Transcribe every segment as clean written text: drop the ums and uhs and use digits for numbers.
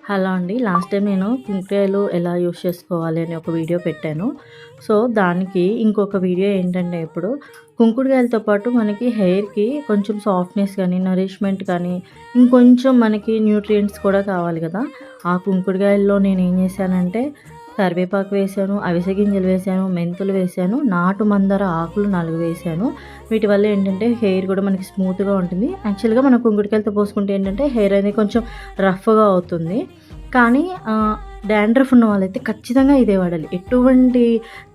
Hello అండి. Last time నేను కుంకుడుకాయలు ఎలా యూజ్ చేసుకోవాలి అని ఒక వీడియో పెట్టాను. సో, దానికి ఇంకొక వీడియో ఏంటంటే ఇప్పుడు కుంకుడుకాయలతో పాటు మనకి హెయిర్‌కి కొంచెం సాఫ్ట్‌నెస్ గానీ, నరిష్‌మెంట్ కానీ, ఇంకొంచెం మనకి న్యూట్రియంట్స్ కూడా కావాలి కదా! ఆ కుంకుడుకాయల్లో నేనేం చేశానంటే కరివేపాకు వేశాను, అవిసె గింజలు వేశాను, మెంతులు వేశాను, నాటు మందార ఆకులు 4 వేశాను. వీటి వల్ల ఏంటంటే హెయిర్ కూడా మనకి స్మూత్‌గా ఉంటుంది. యాక్చువల్‌గా మనం కుంకుడుకాయలతో పోసుకుంటే ఏంటంటే హెయిర్ అనేది కొంచెం రఫ్‌గా అవుతుంది. కానీ డాండ్రఫ్ ఉన్న వాళ్ళైతే ఖచ్చితంగా ఇదే వాడాలి.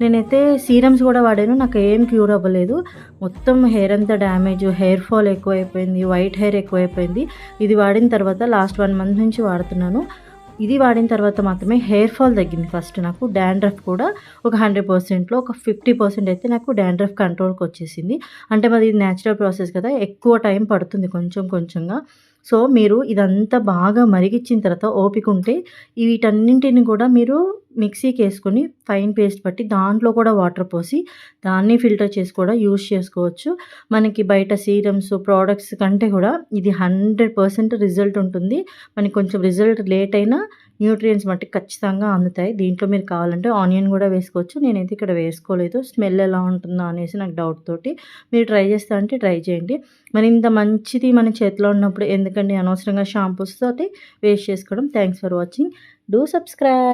నేనైతే సీరమ్స్ కూడా వాడాను. నాకేం క్యూర్ అవ్వలేదు. మొత్తం హెయిర్ అంతా డ్యామేజ్, హెయిర్ ఫాల్ ఎక్కువైపోయింది, వైట్ హెయిర్ ఎక్కువైపోయింది. ఇది వాడిన తర్వాత లాస్ట్ 1 మంత్ నుంచి వాడుతున్నాను. ఇది వాడిన తర్వాత మాత్రమే హెయిర్ ఫాల్ తగ్గింది ఫస్ట్ నాకు. డాండ్రఫ్ కూడా ఒక 100%లో ఒక 50% అయితే నాకు డాండ్రఫ్ కంట్రోల్‌కొచ్చేసింది. అంటే మాది నేచురల్ ప్రాసెస్ కదా! ఎక్కువ టైం పడుతుంది కొంచెం కొంచెంగా. సో, మీరు ఇదంతా బాగా మరిగిచ్చిన తర్వాత ఓపికుంటే వీటన్నింటిని కూడా మీరు మిక్సీకేసుకొని ఫైన్ పేస్ట్ పట్టి దాంట్లో కూడా వాటర్ పోసి దాన్ని ఫిల్టర్ చేసి కూడా యూజ్ చేసుకోవచ్చు. మనకి బయట సీరమ్స్, ప్రొడక్ట్స్ కంటే కూడా ఇది 100% రిజల్ట్ ఉంటుంది. మనకి కొంచెం రిజల్ట్ లేట్ అయినా న్యూట్రియంట్స్ మట్టికి ఖచ్చితంగా అందుతాయి. దీంట్లో మీరు కావాలంటే ఆనియన్ గూడా వేసుకోవచ్చు. నేనైతే ఇక్కడ వేసుకోలేదు. స్మెల్ ఎలా ఉంటుందో అనేసి నాకు డౌట్ తోటి. మీరు ట్రై చేస్తా అంటే ట్రై చేయండి. మరి ఇంత మంచిది మన చేతిలో ఉన్నప్పుడు ఎందుకండి అనవసరంగా షాంపూస్ తోటి వేస్ట్ చేసుకోవడం. Thanks for watching. Do subscribe.